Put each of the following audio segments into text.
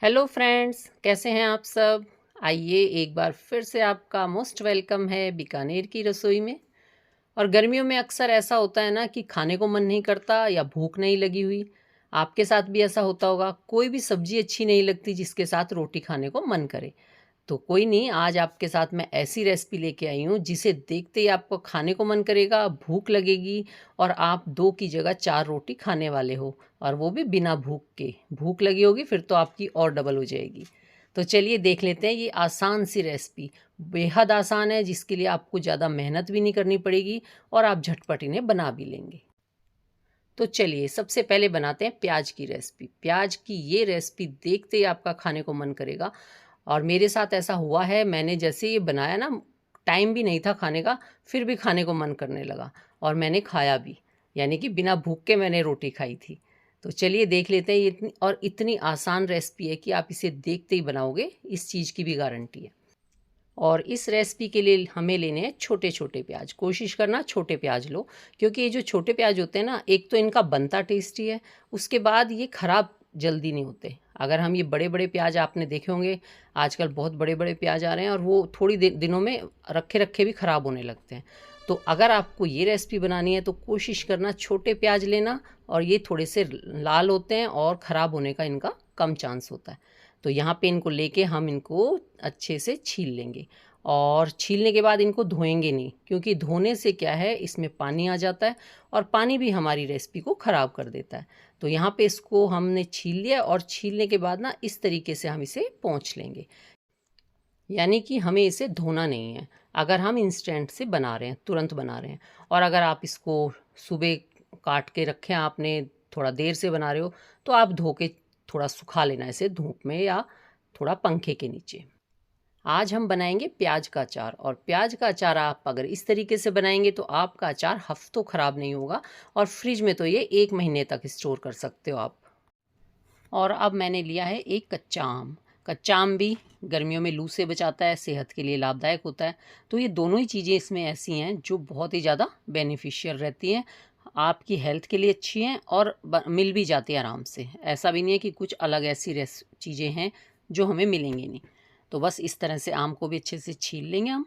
Hello friends, कैसे हैं आप सब। आइए एक बार फिर से आपका मोस्ट वेलकम है बीकानेर की रसोई में। और गर्मियों में अक्सर ऐसा होता है ना कि खाने को मन नहीं करता या भूख नहीं लगी हुई। आपके साथ भी ऐसा होता होगा, कोई भी सब्जी अच्छी नहीं लगती जिसके साथ रोटी खाने को मन करे। तो कोई नहीं, आज आपके साथ मैं ऐसी रेसिपी लेके आई हूँ जिसे देखते ही आपको खाने को मन करेगा, भूख लगेगी और आप 2 की जगह 4 रोटी खाने वाले हो, और वो भी बिना भूख के। भूख लगी होगी फिर तो आपकी और डबल हो जाएगी। तो चलिए देख लेते हैं ये आसान सी रेसिपी। बेहद आसान है, जिसके लिए आपको ज़्यादा मेहनत भी नहीं करनी पड़ेगी और आप झटपट इन्हें बना भी लेंगे। तो चलिए सबसे पहले बनाते हैं प्याज की रेसिपी। प्याज की ये रेसिपी देखते ही आपका खाने को मन करेगा। और मेरे साथ ऐसा हुआ है, मैंने जैसे ये बनाया ना, टाइम भी नहीं था खाने का, फिर भी खाने को मन करने लगा और मैंने खाया भी। यानी कि बिना भूख के मैंने रोटी खाई थी। तो चलिए देख लेते हैं। ये इतनी आसान रेसिपी है कि आप इसे देखते ही बनाओगे, इस चीज़ की भी गारंटी है। और इस रेसिपी के लिए हमें लेने हैं छोटे छोटे प्याज। कोशिश करना छोटे प्याज लो, क्योंकि ये जो छोटे प्याज होते हैं ना, एक तो इनका बनता टेस्टी है, उसके बाद ये ख़राब जल्दी नहीं होते। अगर हम ये बड़े बड़े प्याज, आपने देखे होंगे आजकल बहुत बड़े बड़े प्याज आ रहे हैं और वो थोड़ी दिनों में रखे रखे भी ख़राब होने लगते हैं। तो अगर आपको ये रेसिपी बनानी है तो कोशिश करना छोटे प्याज लेना, और ये थोड़े से लाल होते हैं और ख़राब होने का इनका कम चांस होता है। तो यहाँ पे इनको लेके हम इनको अच्छे से छील लेंगे। और छीलने के बाद इनको धोएंगे नहीं, क्योंकि धोने से क्या है, इसमें पानी आ जाता है और पानी भी हमारी रेसिपी को ख़राब कर देता है। तो यहाँ पे इसको हमने छील लिया, और छीलने के बाद ना इस तरीके से हम इसे पोंछ लेंगे। यानी कि हमें इसे धोना नहीं है, अगर हम इंस्टेंट से बना रहे हैं, तुरंत बना रहे हैं। और अगर आप इसको सुबह काट के रखें, आपने थोड़ा देर से बना रहे हो, तो आप धो के थोड़ा सुखा लेना इसे धूप में या थोड़ा पंखे के नीचे। आज हम बनाएंगे प्याज का अचार। और प्याज का अचार आप अगर इस तरीके से बनाएंगे तो आपका अचार हफ्तों ख़राब नहीं होगा, और फ्रिज में तो ये 1 महीने तक स्टोर कर सकते हो आप। और अब मैंने लिया है एक कच्चा आम। कच्चा आम भी गर्मियों में लू से बचाता है, सेहत के लिए लाभदायक होता है। तो ये दोनों ही चीज़ें इसमें ऐसी हैं जो बहुत ही ज़्यादा बेनिफिशियल रहती हैं, आपकी हेल्थ के लिए अच्छी हैं और मिल भी जाती है आराम से। ऐसा भी नहीं है कि कुछ अलग ऐसी चीज़ें हैं जो हमें मिलेंगी नहीं। तो बस इस तरह से आम को भी अच्छे से छील लेंगे हम।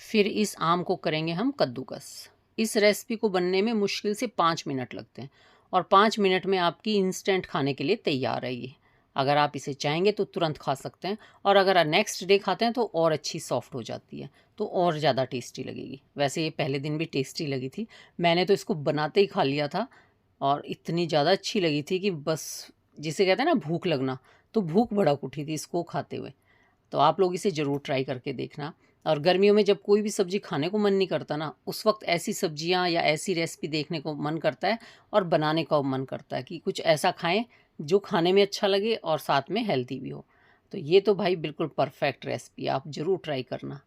फिर इस आम को करेंगे हम कद्दूकस। इस रेसिपी को बनने में मुश्किल से 5 मिनट लगते हैं, और 5 मिनट में आपकी इंस्टेंट खाने के लिए तैयार है ये। अगर आप इसे चाहेंगे तो तुरंत खा सकते हैं, और अगर नेक्स्ट डे खाते हैं तो और अच्छी सॉफ्ट हो जाती है, तो और ज़्यादा टेस्टी लगेगी। वैसे ये पहले दिन भी टेस्टी लगी थी, मैंने तो इसको बनाते ही खा लिया था, और इतनी ज़्यादा अच्छी लगी थी कि बस, जिसे कहते हैं ना भूख लगना, तो भूख भड़क उठी थी इसको खाते हुए। तो आप लोग इसे ज़रूर ट्राई करके देखना। और गर्मियों में जब कोई भी सब्ज़ी खाने को मन नहीं करता ना, उस वक्त ऐसी सब्जियां या ऐसी रेसिपी देखने को मन करता है, और बनाने का मन करता है कि कुछ ऐसा खाएं जो खाने में अच्छा लगे और साथ में हेल्दी भी हो। तो ये तो भाई बिल्कुल परफेक्ट रेसिपी, आप ज़रूर ट्राई करना।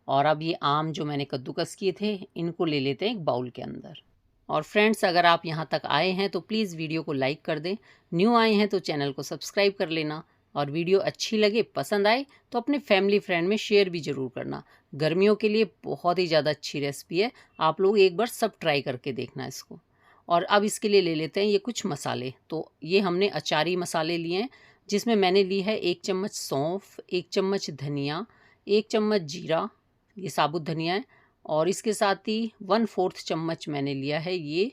और अब ये आम जो मैंने कद्दूकस किए थे, इनको ले लेते हैं एक बाउल के अंदर। और फ्रेंड्स, अगर आप यहाँ तक आए हैं तो प्लीज़ वीडियो को लाइक कर दें। न्यू आए हैं तो चैनल को सब्सक्राइब कर लेना। और वीडियो अच्छी लगे, पसंद आए, तो अपने फैमिली फ्रेंड में शेयर भी ज़रूर करना। गर्मियों के लिए बहुत ही ज़्यादा अच्छी रेसिपी है, आप लोग एक बार सब ट्राई करके देखना इसको। और अब इसके लिए ले लेते हैं ये कुछ मसाले। तो ये हमने अचारी मसाले लिए हैं, जिसमें मैंने ली है 1 चम्मच सौंफ, 1 चम्मच धनिया, 1 चम्मच जीरा, ये साबुत धनिया है। और इसके साथ ही 1/4 चम्मच मैंने लिया है ये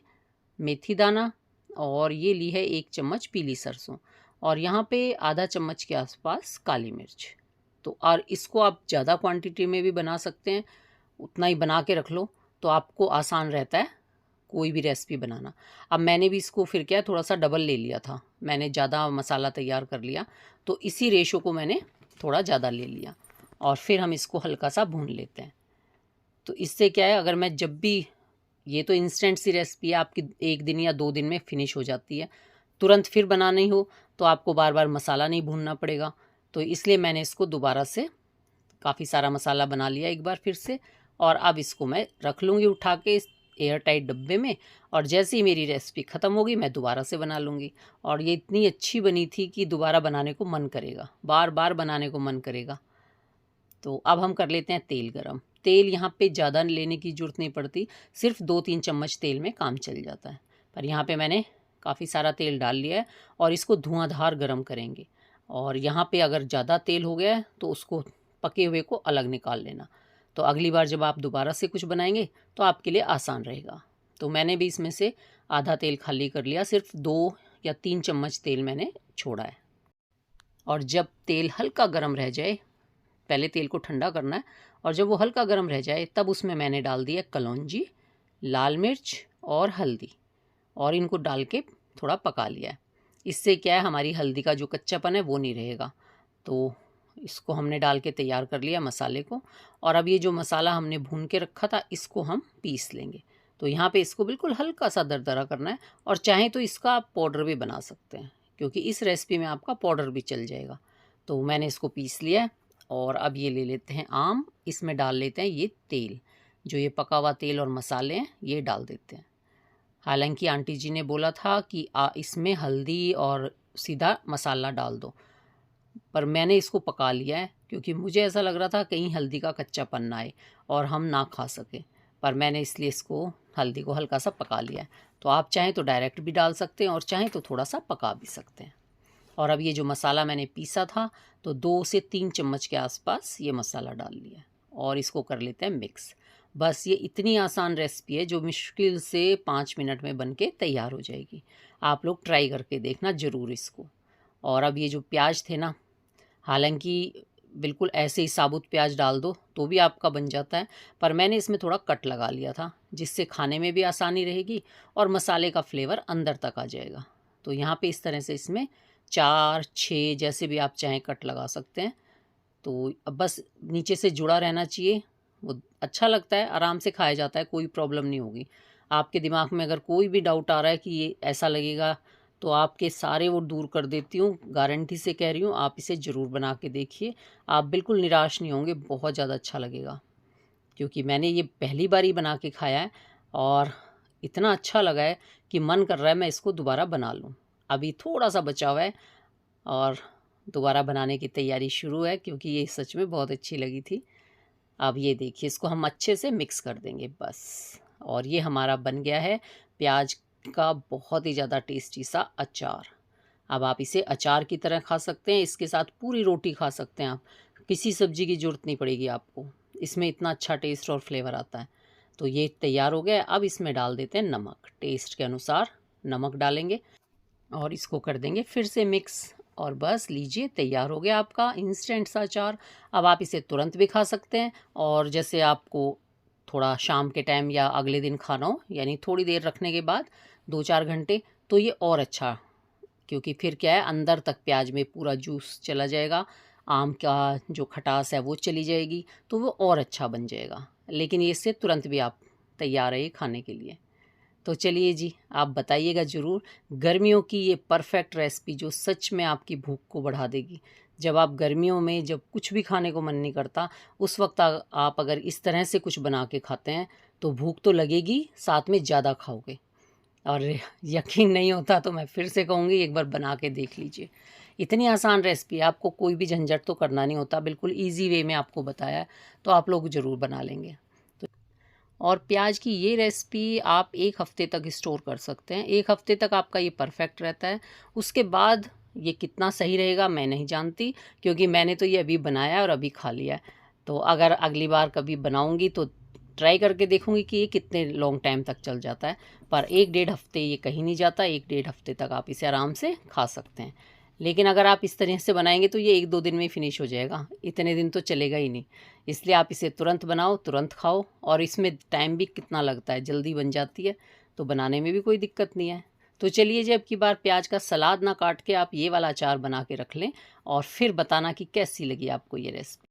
मेथी दाना, और ये ली है 1 चम्मच पीली सरसों, और यहाँ पे आधा चम्मच के आसपास काली मिर्च। तो और इसको आप ज़्यादा क्वांटिटी में भी बना सकते हैं, उतना ही बना के रख लो तो आपको आसान रहता है कोई भी रेसिपी बनाना। अब मैंने भी इसको फिर क्या, थोड़ा सा डबल ले लिया था, मैंने ज़्यादा मसाला तैयार कर लिया, तो इसी रेशो को मैंने थोड़ा ज़्यादा ले लिया। और फिर हम इसको हल्का सा भून लेते हैं। तो इससे क्या है, अगर मैं जब भी, ये तो इंस्टेंट सी रेसिपी है, आपकी 1 दिन या 2 दिन में फिनिश हो जाती है, तुरंत फिर बनानी हो तो आपको बार बार मसाला नहीं भूनना पड़ेगा। तो इसलिए मैंने इसको दोबारा से काफ़ी सारा मसाला बना लिया एक बार फिर से। और अब इसको मैं रख लूँगी उठा के इस एयर टाइट डब्बे में, और जैसे ही मेरी रेसिपी ख़त्म होगी मैं दोबारा से बना लूँगी। और ये इतनी अच्छी बनी थी कि दोबारा बनाने को मन करेगा, बार बार बनाने को मन करेगा। तो अब हम कर लेते हैं तेल गरम। तेल यहाँ पे ज़्यादा लेने की ज़रूरत नहीं पड़ती, सिर्फ 2-3 चम्मच तेल में काम चल जाता है। पर यहाँ पे मैंने काफ़ी सारा तेल डाल लिया है, और इसको धुआंधार गरम करेंगे। और यहाँ पे अगर ज़्यादा तेल हो गया है तो उसको पके हुए को अलग निकाल लेना। तो अगली बार जब आप दोबारा से कुछ बनाएंगे तो आपके लिए आसान रहेगा। तो मैंने भी इसमें से आधा तेल खाली कर लिया, सिर्फ 2 या 3 चम्मच तेल मैंने छोड़ा है। और जब तेल हल्का गर्म रह जाए, पहले तेल को ठंडा करना है, और जब वो हल्का गर्म रह जाए तब उसमें मैंने डाल दिया कलौंजी, लाल मिर्च और हल्दी, और इनको डाल के थोड़ा पका लिया है। इससे क्या है, हमारी हल्दी का जो कच्चापन है वो नहीं रहेगा। तो इसको हमने डाल के तैयार कर लिया मसाले को। और अब ये जो मसाला हमने भून के रखा था इसको हम पीस लेंगे। तो यहाँ पे इसको बिल्कुल हल्का सा दरदरा करना है, और चाहें तो इसका आप पाउडर भी बना सकते हैं, क्योंकि इस रेसिपी में आपका पाउडर भी चल जाएगा। तो मैंने इसको पीस लिया है। और अब ये ले लेते हैं आम, इसमें डाल लेते हैं ये तेल, जो ये पका हुआ तेल और मसाले हैं ये डाल देते हैं। हालांकि आंटी जी ने बोला था कि इसमें हल्दी और सीधा मसाला डाल दो, पर मैंने इसको पका लिया है क्योंकि मुझे ऐसा लग रहा था कहीं हल्दी का कच्चापन ना आए और हम ना खा सकें। पर मैंने इसलिए इसको हल्दी को हल्का सा पका लिया है। तो आप चाहें तो डायरेक्ट भी डाल सकते हैं और चाहें तो थोड़ा सा पका भी सकते हैं। और अब ये जो मसाला मैंने पीसा था, तो 2 से 3 चम्मच के आसपास ये मसाला डाल लिया और इसको कर लेते हैं मिक्स। बस ये इतनी आसान रेसिपी है जो मुश्किल से 5 मिनट में बन के तैयार हो जाएगी। आप लोग ट्राई करके देखना ज़रूर इसको। और अब ये जो प्याज थे ना, हालांकि बिल्कुल ऐसे ही साबुत प्याज डाल दो तो भी आपका बन जाता है, पर मैंने इसमें थोड़ा कट लगा लिया था जिससे खाने में भी आसानी रहेगी और मसाले का फ्लेवर अंदर तक आ जाएगा। तो यहाँ पे इस तरह से इसमें 4-6 जैसे भी आप चाहें कट लगा सकते हैं। तो अब बस नीचे से जुड़ा रहना चाहिए, वो अच्छा लगता है, आराम से खाया जाता है, कोई प्रॉब्लम नहीं होगी। आपके दिमाग में अगर कोई भी डाउट आ रहा है कि ये ऐसा लगेगा, तो आपके सारे वो दूर कर देती हूँ, गारंटी से कह रही हूँ। आप इसे ज़रूर बना के देखिए, आप बिल्कुल निराश नहीं होंगे, बहुत ज़्यादा अच्छा लगेगा। क्योंकि मैंने ये पहली बार ही बना के खाया है और इतना अच्छा लगा है कि मन कर रहा है मैं इसको दोबारा बना लूँ। अभी थोड़ा सा बचा हुआ है और दोबारा बनाने की तैयारी शुरू है, क्योंकि ये सच में बहुत अच्छी लगी थी। अब ये देखिए, इसको हम अच्छे से मिक्स कर देंगे बस। और ये हमारा बन गया है प्याज का बहुत ही ज़्यादा टेस्टी सा अचार। अब आप इसे अचार की तरह खा सकते हैं, इसके साथ पूरी रोटी खा सकते हैं आप, किसी सब्जी की ज़रूरत नहीं पड़ेगी आपको, इसमें इतना अच्छा टेस्ट और फ्लेवर आता है। तो ये तैयार हो गया है। अब इसमें डाल देते हैं नमक, टेस्ट के अनुसार नमक डालेंगे और इसको कर देंगे फिर से मिक्स। और बस लीजिए, तैयार हो गया आपका इंस्टेंट सा अचार। अब आप इसे तुरंत भी खा सकते हैं, और जैसे आपको थोड़ा शाम के टाइम या अगले दिन खाना हो, यानी थोड़ी देर रखने के बाद 2-4 घंटे, तो ये और अच्छा, क्योंकि फिर क्या है, अंदर तक प्याज में पूरा जूस चला जाएगा, आम का जो खटास है वो चली जाएगी, तो वो और अच्छा बन जाएगा। लेकिन ये इससे तुरंत भी आप तैयार है खाने के लिए। तो चलिए जी, आप बताइएगा ज़रूर, गर्मियों की ये परफेक्ट रेसिपी जो सच में आपकी भूख को बढ़ा देगी। जब आप गर्मियों में जब कुछ भी खाने को मन नहीं करता, उस वक्त आप अगर इस तरह से कुछ बना के खाते हैं तो भूख तो लगेगी, साथ में ज़्यादा खाओगे। और यकीन नहीं होता तो मैं फिर से कहूँगी, एक बार बना के देख लीजिए। इतनी आसान रेसिपी है, आपको कोई भी झंझट तो करना नहीं होता, बिल्कुल ईजी वे में आपको बताया है, तो आप लोग ज़रूर बना लेंगे। और प्याज की ये रेसिपी आप 1 हफ़्ते तक स्टोर कर सकते हैं, 1 हफ़्ते तक आपका ये परफेक्ट रहता है। उसके बाद ये कितना सही रहेगा मैं नहीं जानती, क्योंकि मैंने तो ये अभी बनाया और अभी खा लिया है। तो अगर अगली बार कभी बनाऊंगी तो ट्राई करके देखूंगी कि ये कितने लॉन्ग टाइम तक चल जाता है। पर 1-1.5 हफ़्ते ये कहीं नहीं जाता, 1-1.5 हफ़्ते तक आप इसे आराम से खा सकते हैं। लेकिन अगर आप इस तरह से बनाएंगे तो ये 1-2 दिन में ही फिनिश हो जाएगा, इतने दिन तो चलेगा ही नहीं। इसलिए आप इसे तुरंत बनाओ, तुरंत खाओ, और इसमें टाइम भी कितना लगता है, जल्दी बन जाती है, तो बनाने में भी कोई दिक्कत नहीं है। तो चलिए जी, अब की बार प्याज का सलाद ना काट के आप ये वाला अचार बना के रख लें और फिर बताना कि कैसी लगी आपको ये रेसिपी।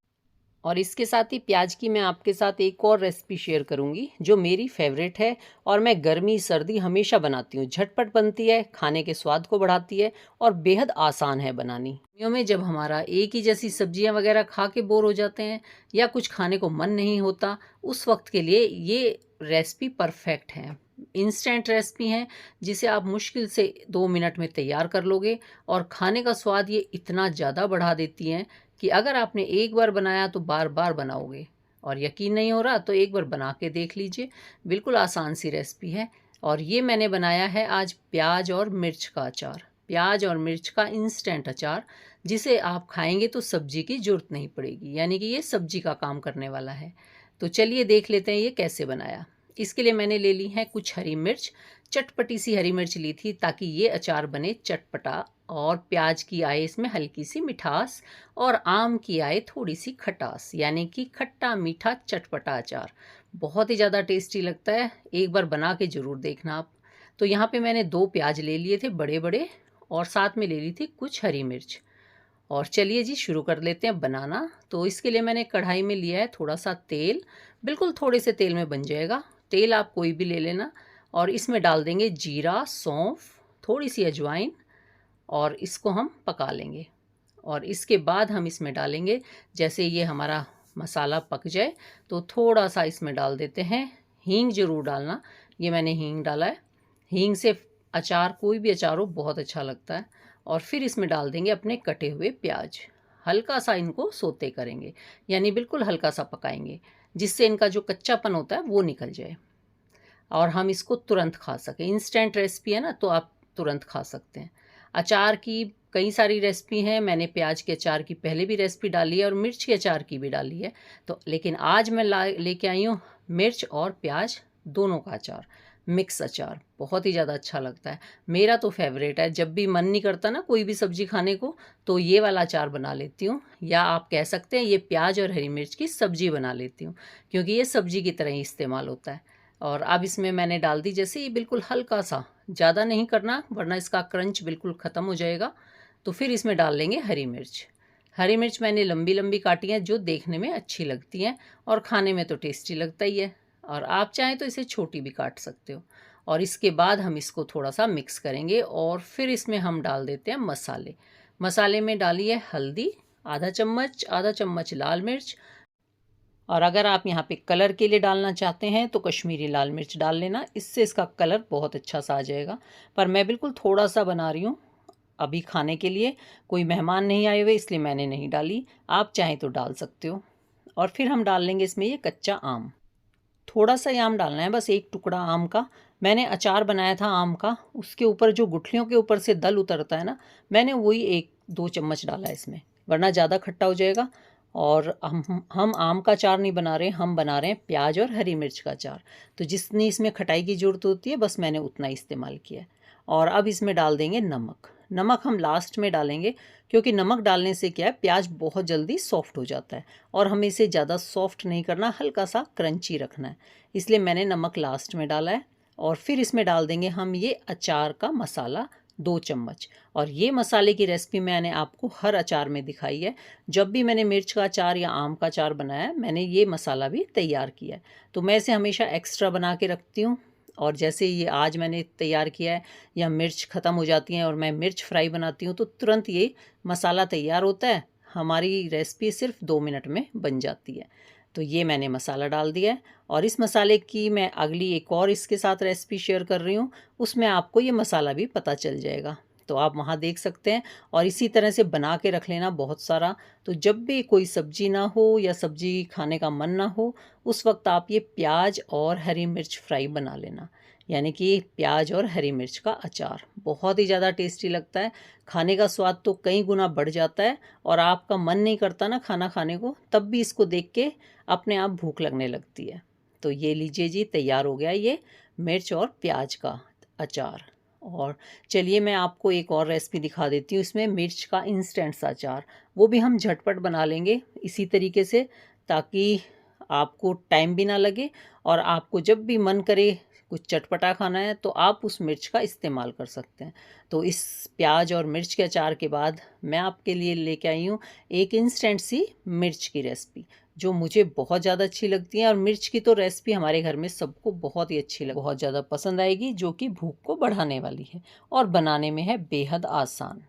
और इसके साथ ही प्याज की मैं आपके साथ एक और रेसिपी शेयर करूंगी जो मेरी फेवरेट है, और मैं गर्मी सर्दी हमेशा बनाती हूँ। झटपट बनती है, खाने के स्वाद को बढ़ाती है और बेहद आसान है बनानी। गर्मियों में जब हमारा एक ही जैसी सब्जियां वगैरह खा के बोर हो जाते हैं या कुछ खाने को मन नहीं होता, उस वक्त के लिए ये रेसिपी परफेक्ट है। इंस्टेंट रेसिपी है जिसे आप मुश्किल से 2 मिनट में तैयार कर लोगे, और खाने का स्वाद ये इतना ज़्यादा बढ़ा देती हैं कि अगर आपने एक बार बनाया तो बार बार बनाओगे। और यकीन नहीं हो रहा तो एक बार बना के देख लीजिए, बिल्कुल आसान सी रेसिपी है। और ये मैंने बनाया है आज प्याज और मिर्च का अचार। प्याज और मिर्च का इंस्टेंट अचार, जिसे आप खाएंगे तो सब्जी की ज़रूरत नहीं पड़ेगी, यानी कि ये सब्जी का काम करने वाला है। तो चलिए देख लेते हैं ये कैसे बनाया। इसके लिए मैंने ले ली है कुछ हरी मिर्च, चटपटी सी हरी मिर्च ली थी ताकि ये अचार बने चटपटा, और प्याज की आए इसमें हल्की सी मिठास, और आम की आए थोड़ी सी खटास, यानी कि खट्टा मीठा चटपटा अचार। बहुत ही ज़्यादा टेस्टी लगता है, एक बार बना के ज़रूर देखना आप। तो यहाँ पे मैंने 2 प्याज ले लिए थे बड़े बड़े, और साथ में ले ली थी कुछ हरी मिर्च। और चलिए जी शुरू कर लेते हैं बनाना। तो इसके लिए मैंने कढ़ाई में लिया है थोड़ा सा तेल, बिल्कुल थोड़े से तेल में बन जाएगा। तेल आप कोई भी ले लेना, और इसमें डाल देंगे जीरा, सौंफ, थोड़ी सी अजवाइन, और इसको हम पका लेंगे। और इसके बाद हम इसमें डालेंगे, जैसे ये हमारा मसाला पक जाए तो थोड़ा सा इसमें डाल देते हैं हींग। ज़रूर डालना, ये मैंने हींग डाला है। हींग से अचार, कोई भी अचार हो, बहुत अच्छा लगता है। और फिर इसमें डाल देंगे अपने कटे हुए प्याज। हल्का सा इनको सोते करेंगे, यानी बिल्कुल हल्का सा पकाएंगे, जिससे इनका जो कच्चापन होता है वो निकल जाए, और हम इसको तुरंत खा सकें। इंस्टेंट रेसिपी है ना, तो आप तुरंत खा सकते हैं। अचार की कई सारी रेसिपी हैं, मैंने प्याज के अचार की पहले भी रेसिपी डाली है और मिर्च के अचार की भी डाली है। तो लेकिन आज मैं लेके आई हूँ मिर्च और प्याज दोनों का अचार, मिक्स अचार। बहुत ही ज़्यादा अच्छा लगता है, मेरा तो फेवरेट है। जब भी मन नहीं करता ना कोई भी सब्ज़ी खाने को, तो ये वाला अचार बना लेती हूँ, या आप कह सकते हैं ये प्याज और हरी मिर्च की सब्ज़ी बना लेती हूँ, क्योंकि ये सब्ज़ी की तरह ही इस्तेमाल होता है। और अब इसमें मैंने डाल दी, जैसे ये बिल्कुल हल्का सा, ज़्यादा नहीं करना वरना इसका क्रंच बिल्कुल ख़त्म हो जाएगा। तो फिर इसमें डाल लेंगे हरी मिर्च। हरी मिर्च मैंने लंबी लंबी काटी हैं, जो देखने में अच्छी लगती हैं और खाने में तो टेस्टी लगता ही है। और आप चाहें तो इसे छोटी भी काट सकते हो। और इसके बाद हम इसको थोड़ा सा मिक्स करेंगे, और फिर इसमें हम डाल देते हैं मसाले। मसाले में डालिए हल्दी आधा चम्मच लाल मिर्च, और अगर आप यहाँ पे कलर के लिए डालना चाहते हैं तो कश्मीरी लाल मिर्च डाल लेना, इससे इसका कलर बहुत अच्छा सा आ जाएगा। पर मैं बिल्कुल थोड़ा सा बना रही हूँ अभी खाने के लिए, कोई मेहमान नहीं आए हुए, इसलिए मैंने नहीं डाली। आप चाहें तो डाल सकते हो। और फिर हम डाल लेंगे इसमें ये कच्चा आम, थोड़ा सा ही आम डालना है, बस एक टुकड़ा आम का। मैंने अचार बनाया था आम का, उसके ऊपर जो गुठलियों के ऊपर से दल उतरता है ना, मैंने वही 1-2 चम्मच डाला है इसमें, वरना ज़्यादा खट्टा हो जाएगा। और हम आम का अचार नहीं बना रहे हैं, हम बना रहे हैं प्याज और हरी मिर्च का अचार। तो जितनी इसमें खटाई की ज़रूरत होती है, बस मैंने उतना ही इस्तेमाल किया है। और अब इसमें डाल देंगे नमक। नमक हम लास्ट में डालेंगे, क्योंकि नमक डालने से क्या है, प्याज बहुत जल्दी सॉफ्ट हो जाता है, और हमें इसे ज़्यादा सॉफ्ट नहीं करना, हल्का सा क्रंची रखना है, इसलिए मैंने नमक लास्ट में डाला है। और फिर इसमें डाल देंगे हम ये अचार का मसाला 2 चम्मच। और ये मसाले की रेसिपी मैंने आपको हर अचार में दिखाई है, जब भी मैंने मिर्च का अचार या आम का अचार बनाया है, मैंने ये मसाला भी तैयार किया है। तो मैं इसे हमेशा एक्स्ट्रा बना के रखती हूँ। और जैसे ये आज मैंने तैयार किया है, या मिर्च ख़त्म हो जाती हैं और मैं मिर्च फ्राई बनाती हूँ, तो तुरंत ये मसाला तैयार होता है, हमारी रेसिपी सिर्फ 2 मिनट में बन जाती है। तो ये मैंने मसाला डाल दिया है, और इस मसाले की मैं अगली एक और इसके साथ रेसिपी शेयर कर रही हूँ, उसमें आपको ये मसाला भी पता चल जाएगा, तो आप वहाँ देख सकते हैं। और इसी तरह से बना के रख लेना बहुत सारा। तो जब भी कोई सब्ज़ी ना हो या सब्ज़ी खाने का मन ना हो, उस वक्त आप ये प्याज और हरी मिर्च फ्राई बना लेना, यानी कि प्याज और हरी मिर्च का अचार बहुत ही ज़्यादा टेस्टी लगता है। खाने का स्वाद तो कई गुना बढ़ जाता है, और आपका मन नहीं करता ना खाना खाने को, तब भी इसको देख के अपने आप भूख लगने लगती है। तो ये लीजिए जी, तैयार हो गया ये मिर्च और प्याज का अचार। और चलिए मैं आपको एक और रेसिपी दिखा देती हूँ, इसमें मिर्च का इंस्टेंट सा अचार, वो भी हम झटपट बना लेंगे इसी तरीके से, ताकि आपको टाइम भी ना लगे, और आपको जब भी मन करे कुछ चटपटा खाना है, तो आप उस मिर्च का इस्तेमाल कर सकते हैं। तो इस प्याज और मिर्च के अचार के बाद मैं आपके लिए लेके आई हूँ एक इंस्टेंट सी मिर्च की रेसिपी, जो मुझे बहुत ज़्यादा अच्छी लगती है। और मिर्च की तो रेसिपी हमारे घर में सबको बहुत ही अच्छी बहुत ज़्यादा पसंद आएगी, जो कि भूख को बढ़ाने वाली है और बनाने में है बेहद आसान।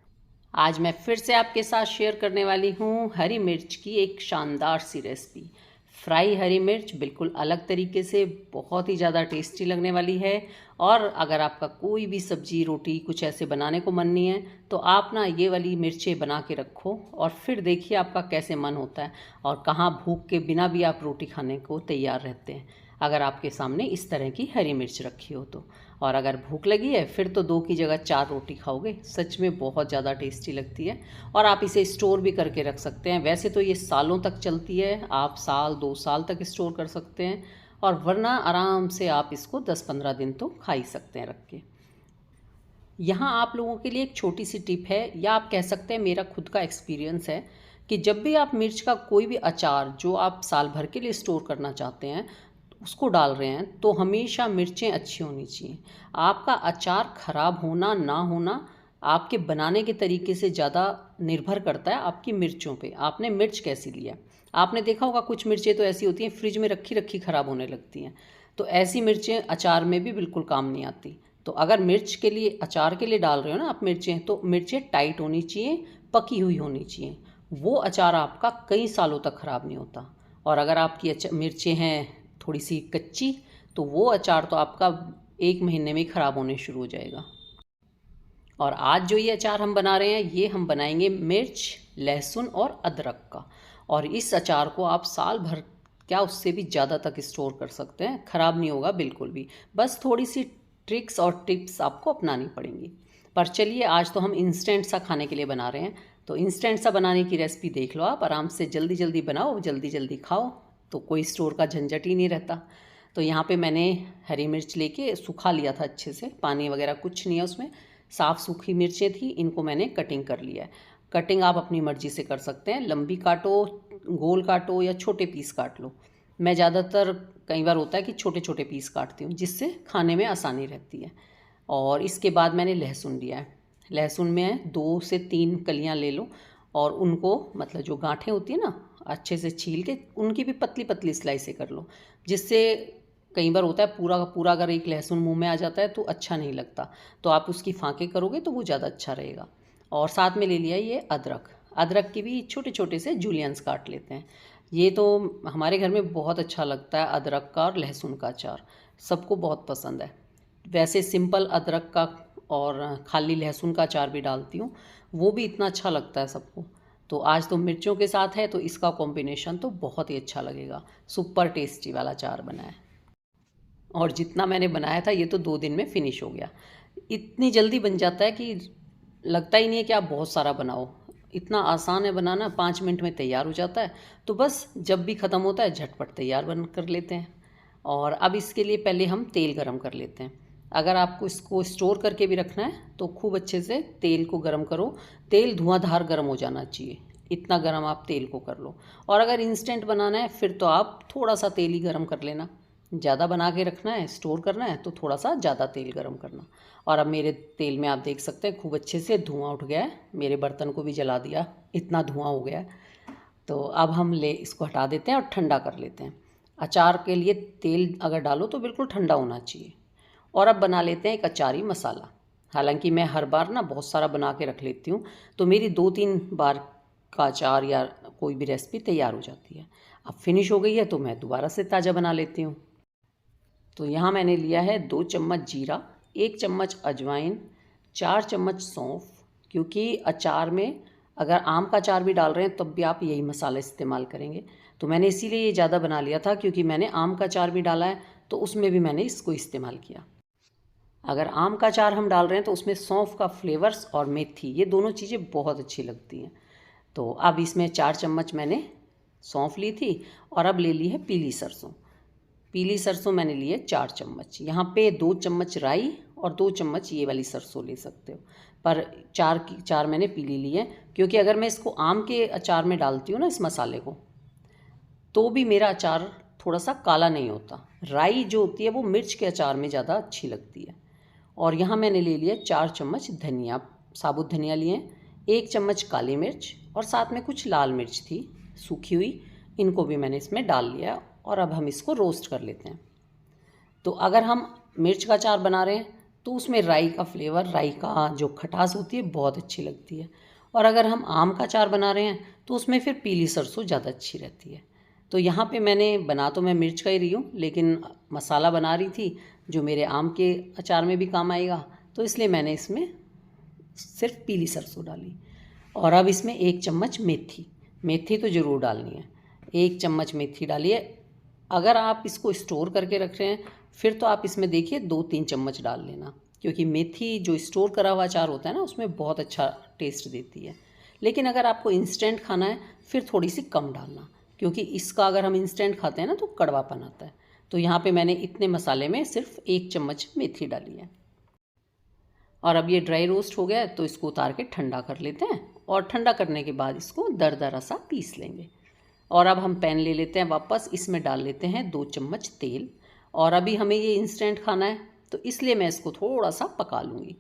आज मैं फिर से आपके साथ शेयर करने वाली हूँ हरी मिर्च की एक शानदार सी रेसिपी। फ्राई हरी मिर्च बिल्कुल अलग तरीके से, बहुत ही ज़्यादा टेस्टी लगने वाली है। और अगर आपका कोई भी सब्जी रोटी कुछ ऐसे बनाने को मन नहीं है, तो आप ना ये वाली मिर्चें बना के रखो, और फिर देखिए आपका कैसे मन होता है, और कहाँ भूख के बिना भी आप रोटी खाने को तैयार रहते हैं, अगर आपके सामने इस तरह की हरी मिर्च रखी हो तो। और अगर भूख लगी है फिर तो 2 की जगह 4 रोटी खाओगे। सच में बहुत ज़्यादा टेस्टी लगती है। और आप इसे स्टोर भी करके रख सकते हैं। वैसे तो ये सालों तक चलती है, आप साल 2 साल तक स्टोर कर सकते हैं। और वरना आराम से आप इसको 10-15 दिन तो खा ही सकते हैं रख के। यहाँ आप लोगों के लिए एक छोटी सी टिप है, या आप कह सकते हैं मेरा खुद का एक्सपीरियंस है, कि जब भी आप मिर्च का कोई भी अचार जो आप साल भर के लिए स्टोर करना चाहते हैं उसको डाल रहे हैं, तो हमेशा मिर्चें अच्छी होनी चाहिए। आपका अचार खराब होना ना होना आपके बनाने के तरीके से ज़्यादा निर्भर करता है आपकी मिर्चों पे। आपने मिर्च कैसी लिया। आपने देखा होगा कुछ मिर्चें तो ऐसी होती हैं फ्रिज में रखी रखी ख़राब होने लगती हैं, तो ऐसी मिर्चें अचार में भी बिल्कुल काम नहीं आती। तो अगर मिर्च के लिए, अचार के लिए डाल रहे हो ना आप मिर्चें, तो मिर्चें टाइट होनी चाहिए, पकी हुई होनी चाहिए। वो अचार आपका कई सालों तक ख़राब नहीं होता। और अगर आपकी मिर्चें हैं थोड़ी सी कच्ची, तो वो अचार तो आपका 1 महीने में ही ख़राब होने शुरू हो जाएगा। और आज जो ये अचार हम बना रहे हैं, ये हम बनाएंगे मिर्च, लहसुन और अदरक का। और इस अचार को आप साल भर, क्या उससे भी ज़्यादा तक स्टोर कर सकते हैं, ख़राब नहीं होगा बिल्कुल भी। बस थोड़ी सी ट्रिक्स और टिप्स आपको अपनानी पड़ेंगी। पर चलिए, आज तो हम इंस्टेंट सा खाने के लिए बना रहे हैं, तो इंस्टेंट सा बनाने की रेसिपी देख लो आप। आराम से जल्दी जल्दी बनाओ, जल्दी जल्दी खाओ, तो कोई स्टोर का झंझट ही नहीं रहता। तो यहाँ पे मैंने हरी मिर्च लेके सुखा लिया था अच्छे से, पानी वगैरह कुछ नहीं है उसमें, साफ़ सूखी मिर्चें थी। इनको मैंने कटिंग कर लिया है। कटिंग आप अपनी मर्ज़ी से कर सकते हैं, लंबी काटो, गोल काटो या छोटे पीस काट लो। मैं ज़्यादातर, कई बार होता है कि छोटे छोटे पीस काटती हूँ, जिससे खाने में आसानी रहती है। और इसके बाद मैंने लहसुन लिया है। लहसुन में 2 से 3 कलियाँ ले लो, और उनको, मतलब जो गांठें होती है ना, अच्छे से छील के उनकी भी पतली पतली स्लाइसें कर लो। जिससे कई बार होता है पूरा का पूरा अगर एक लहसुन मुंह में आ जाता है तो अच्छा नहीं लगता, तो आप उसकी फाँकें करोगे तो वो ज़्यादा अच्छा रहेगा। और साथ में ले लिया ये अदरक। अदरक की भी छोटे छोटे से जूलियंस काट लेते हैं। ये तो हमारे घर में बहुत अच्छा लगता है, अदरक का और लहसुन का अचार सबको बहुत पसंद है। वैसे सिंपल अदरक का और खाली लहसुन का अचार भी डालती हूँ, वो भी इतना अच्छा लगता है सबको। तो आज तो मिर्चों के साथ है, तो इसका कॉम्बिनेशन तो बहुत ही अच्छा लगेगा। सुपर टेस्टी वाला अचार बना है। और जितना मैंने बनाया था ये तो 2 दिन में फिनिश हो गया। इतनी जल्दी बन जाता है कि लगता ही नहीं है कि आप बहुत सारा बनाओ। इतना आसान है बनाना, 5 मिनट में तैयार हो जाता है। तो बस जब भी ख़त्म होता है झटपट तैयार बन कर लेते हैं। और अब इसके लिए पहले हम तेल गरम कर लेते हैं। अगर आपको इसको स्टोर करके भी रखना है तो खूब अच्छे से तेल को गरम करो। तेल धुआंधार गरम हो जाना चाहिए, इतना गरम आप तेल को कर लो। और अगर इंस्टेंट बनाना है फिर तो आप थोड़ा सा तेल ही गरम कर लेना। ज़्यादा बना के रखना है, स्टोर करना है, तो थोड़ा सा ज़्यादा तेल गरम करना। और अब मेरे तेल में आप देख सकते हैं खूब अच्छे से धुआं उठ गया है। मेरे बर्तन को भी जला दिया, इतना धुआं हो गया है। तो अब हम इसको हटा देते हैं और ठंडा कर लेते हैं। अचार के लिए तेल अगर डालो तो बिल्कुल ठंडा होना चाहिए। और अब बना लेते हैं एक अचारी मसाला। हालांकि मैं हर बार ना बहुत सारा बना के रख लेती हूँ, तो मेरी 2-3 बार का अचार या कोई भी रेसिपी तैयार हो जाती है। अब फिनिश हो गई है तो मैं दोबारा से ताज़ा बना लेती हूँ। तो यहाँ मैंने लिया है 2 चम्मच जीरा, 1 चम्मच अजवाइन, 4 चम्मच सौंफ। क्योंकि अचार में अगर आम का अचार भी डाल रहे हैं तब भी आप यही मसाला इस्तेमाल करेंगे, तो मैंने इसीलिए ये ज़्यादा बना लिया था, क्योंकि मैंने आम का अचार भी डाला है तो उसमें भी मैंने इसको इस्तेमाल किया। अगर आम का अचार हम डाल रहे हैं तो उसमें सौंफ का फ्लेवर्स और मेथी, ये दोनों चीज़ें बहुत अच्छी लगती हैं। तो अब इसमें 4 चम्मच मैंने सौंफ ली थी, और अब ले ली है पीली सरसों। पीली सरसों मैंने ली है 4 चम्मच। यहाँ पे 2 चम्मच राई और 2 चम्मच ये वाली सरसों ले सकते हो, पर 4 मैंने पीली ली है। क्योंकि अगर मैं इसको आम के अचार में डालती हूँ ना इस मसाले को, तो भी मेरा अचार थोड़ा सा काला नहीं होता। राई जो होती है वो मिर्च के अचार में ज़्यादा अच्छी लगती है। और यहाँ मैंने ले लिया 4 चम्मच धनिया, साबुत धनिया लिए, 1 चम्मच काली मिर्च, और साथ में कुछ लाल मिर्च थी सूखी हुई, इनको भी मैंने इसमें डाल लिया। और अब हम इसको रोस्ट कर लेते हैं। तो अगर हम मिर्च का अचार बना रहे हैं तो उसमें राई का फ्लेवर, राई का जो खटास होती है बहुत अच्छी लगती है। और अगर हम आम का अचार बना रहे हैं तो उसमें फिर पीली सरसों ज़्यादा अच्छी रहती है। तो यहाँ पे मैंने बना तो मैं मिर्च का ही रही हूँ, लेकिन मसाला बना रही थी जो मेरे आम के अचार में भी काम आएगा, तो इसलिए मैंने इसमें सिर्फ पीली सरसों डाली। और अब इसमें 1 चम्मच मेथी, मेथी तो ज़रूर डालनी है, 1 चम्मच मेथी डालिए। अगर आप इसको स्टोर करके रख रहे हैं फिर तो आप इसमें देखिए 2-3 चम्मच डाल लेना, क्योंकि मेथी जो स्टोर करा हुआ अचार होता है ना, उसमें बहुत अच्छा टेस्ट देती है। लेकिन अगर आपको इंस्टेंट खाना है फिर थोड़ी सी कम डालना, क्योंकि इसका अगर हम इंस्टेंट खाते हैं ना तो कड़वापन आता है। तो यहाँ पे मैंने इतने मसाले में सिर्फ 1 चम्मच मेथी डाली है। और अब ये ड्राई रोस्ट हो गया है तो इसको उतार के ठंडा कर लेते हैं, और ठंडा करने के बाद इसको दरदरा सा पीस लेंगे। और अब हम पैन ले लेते हैं वापस, इसमें डाल लेते हैं 2 चम्मच तेल। और अभी हमें ये इंस्टेंट खाना है तो इसलिए मैं इसको थोड़ा सा पका लूँगी।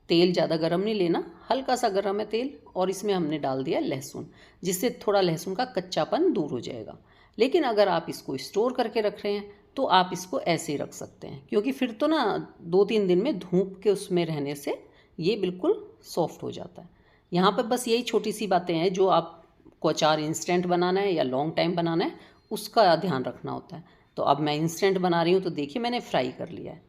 तेल ज़्यादा गर्म नहीं लेना, हल्का सा गर्म है तेल। और इसमें हमने डाल दिया लहसुन, जिससे थोड़ा लहसुन का कच्चापन दूर हो जाएगा। लेकिन अगर आप इसको स्टोर करके रख रहे हैं तो आप इसको ऐसे ही रख सकते हैं, क्योंकि फिर तो ना 2-3 दिन में धूप के उसमें रहने से ये बिल्कुल सॉफ्ट हो जाता है। यहाँ पर बस यही छोटी सी बातें हैं जो आपको अचार इंस्टेंट बनाना है या लॉन्ग टाइम बनाना है उसका ध्यान रखना होता है। तो अब मैं इंस्टेंट बना रही हूँ तो देखिए मैंने फ्राई कर लिया है।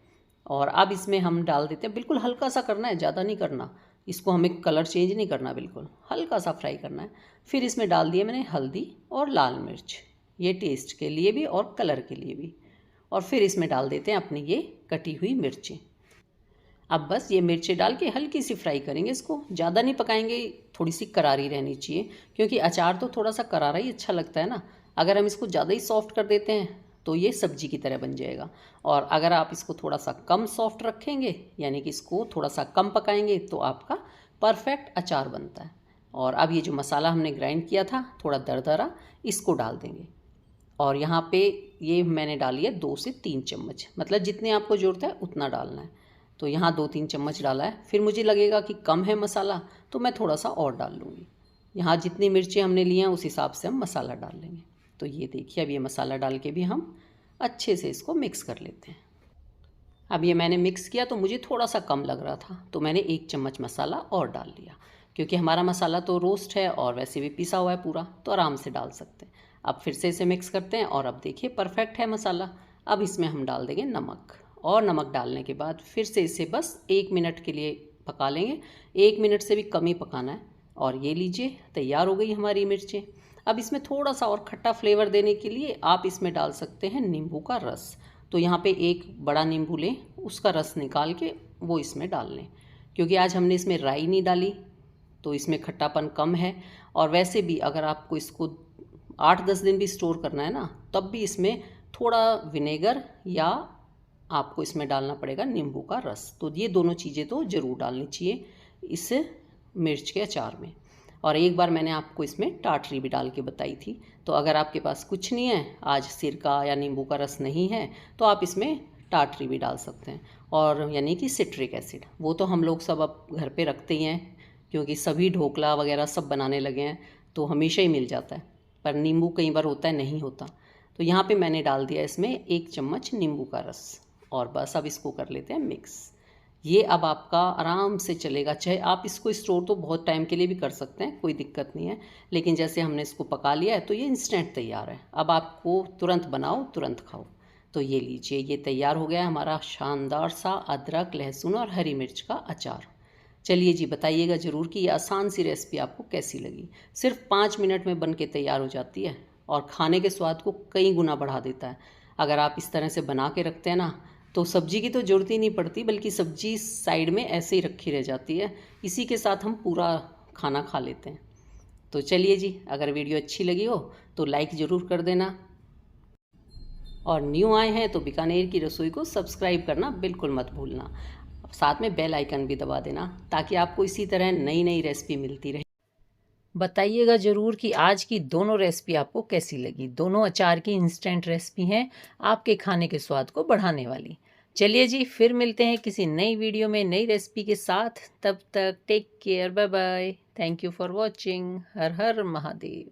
और अब इसमें हम डाल देते हैं, बिल्कुल हल्का सा करना है, ज़्यादा नहीं करना। इसको हमें कलर चेंज नहीं करना, बिल्कुल हल्का सा फ्राई करना है। फिर इसमें डाल दिया मैंने हल्दी और लाल मिर्च, ये टेस्ट के लिए भी और कलर के लिए भी। और फिर इसमें डाल देते हैं अपनी ये कटी हुई मिर्चें। अब बस ये मिर्चें डाल के हल्की सी फ्राई करेंगे, इसको ज़्यादा नहीं पकाएंगे, थोड़ी सी करारी रहनी चाहिए, क्योंकि अचार तो थोड़ा सा करारा ही अच्छा लगता है ना। अगर हम इसको ज़्यादा ही सॉफ्ट कर देते हैं तो ये सब्जी की तरह बन जाएगा। और अगर आप इसको थोड़ा सा कम सॉफ्ट रखेंगे, यानी कि इसको थोड़ा सा कम पकाएंगे, तो आपका परफेक्ट अचार बनता है। और अब ये जो मसाला हमने ग्राइंड किया था थोड़ा दरदरा, इसको डाल देंगे। और यहाँ पे ये मैंने डाली है 2 से 3 चम्मच, मतलब जितने आपको ज़रूरत है उतना डालना है। तो यहाँ 2-3 चम्मच डाला है। फिर मुझे लगेगा कि कम है मसाला तो मैं थोड़ा सा और डाल लूँगी। यहाँ जितनी मिर्चें हमने ली हैं उस हिसाब से हम मसाला डाल लेंगे। तो ये देखिए अब ये मसाला डाल के भी हम अच्छे से इसको मिक्स कर लेते हैं। अब ये मैंने मिक्स किया तो मुझे थोड़ा सा कम लग रहा था, तो मैंने 1 चम्मच मसाला और डाल लिया, क्योंकि हमारा मसाला तो रोस्ट है और वैसे भी पिसा हुआ है पूरा, तो आराम से डाल सकते हैं। अब फिर से इसे मिक्स करते हैं और अब देखिए परफेक्ट है मसाला। अब इसमें हम डाल देंगे नमक, और नमक डालने के बाद फिर से इसे बस 1 मिनट के लिए पका लेंगे। 1 मिनट से भी कम ही पकाना है। और ये लीजिए तैयार हो गई हमारी मिर्चें। अब इसमें थोड़ा सा और खट्टा फ्लेवर देने के लिए आप इसमें डाल सकते हैं नींबू का रस। तो यहाँ पे 1 बड़ा नींबू लें, उसका रस निकाल के वो इसमें डाल लें, क्योंकि आज हमने इसमें राई नहीं डाली तो इसमें खट्टापन कम है। और वैसे भी अगर आपको इसको 8-10 दिन भी स्टोर करना है ना, तब भी इसमें थोड़ा विनेगर या आपको इसमें डालना पड़ेगा नींबू का रस। तो ये दोनों चीज़ें तो ज़रूर डालनी चाहिए इस मिर्च के अचार में। और एक बार मैंने आपको इसमें टाटरी भी डाल के बताई थी। तो अगर आपके पास कुछ नहीं है, आज सिरका या नींबू का रस नहीं है, तो आप इसमें टाटरी भी डाल सकते हैं। और यानी कि सिट्रिक एसिड, वो तो हम लोग सब अब घर पे रखते ही हैं, क्योंकि सभी ढोकला वगैरह सब बनाने लगे हैं तो हमेशा ही मिल जाता है। पर नींबू कई बार होता है नहीं होता, तो यहाँ पे मैंने डाल दिया इसमें 1 चम्मच नींबू का रस। और बस अब इसको कर लेते हैं मिक्स। ये अब आपका आराम से चलेगा, चाहे आप इसको स्टोर तो बहुत टाइम के लिए भी कर सकते हैं, कोई दिक्कत नहीं है। लेकिन जैसे हमने इसको पका लिया है तो ये इंस्टेंट तैयार है। अब आपको तुरंत बनाओ तुरंत खाओ। तो ये लीजिए, ये तैयार हो गया है हमारा शानदार सा अदरक, लहसुन और हरी मिर्च का अचार। चलिए जी, बताइएगा ज़रूर कि ये आसान सी रेसिपी आपको कैसी लगी। सिर्फ 5 मिनट में बन के तैयार हो जाती है और खाने के स्वाद को कई गुना बढ़ा देता है। अगर आप इस तरह से बना के रखते हैं ना, तो सब्जी की तो ज़रूरत ही नहीं पड़ती, बल्कि सब्जी साइड में ऐसे ही रखी रह जाती है। इसी के साथ हम पूरा खाना खा लेते हैं। तो चलिए जी, अगर वीडियो अच्छी लगी हो तो लाइक ज़रूर कर देना, और न्यू आए हैं तो बीकानेर की रसोई को सब्सक्राइब करना बिल्कुल मत भूलना। साथ में बेल आइकन भी दबा देना, ताकि आपको इसी तरह नई नई रेसिपी मिलती रहे। बताइएगा ज़रूर कि आज की दोनों रेसिपी आपको कैसी लगी। दोनों अचार की इंस्टेंट रेसिपी हैं, आपके खाने के स्वाद को बढ़ाने वाली। चलिए जी, फिर मिलते हैं किसी नई वीडियो में नई रेसिपी के साथ। तब तक take care, bye bye, thank you for watching. Har Har Mahadev.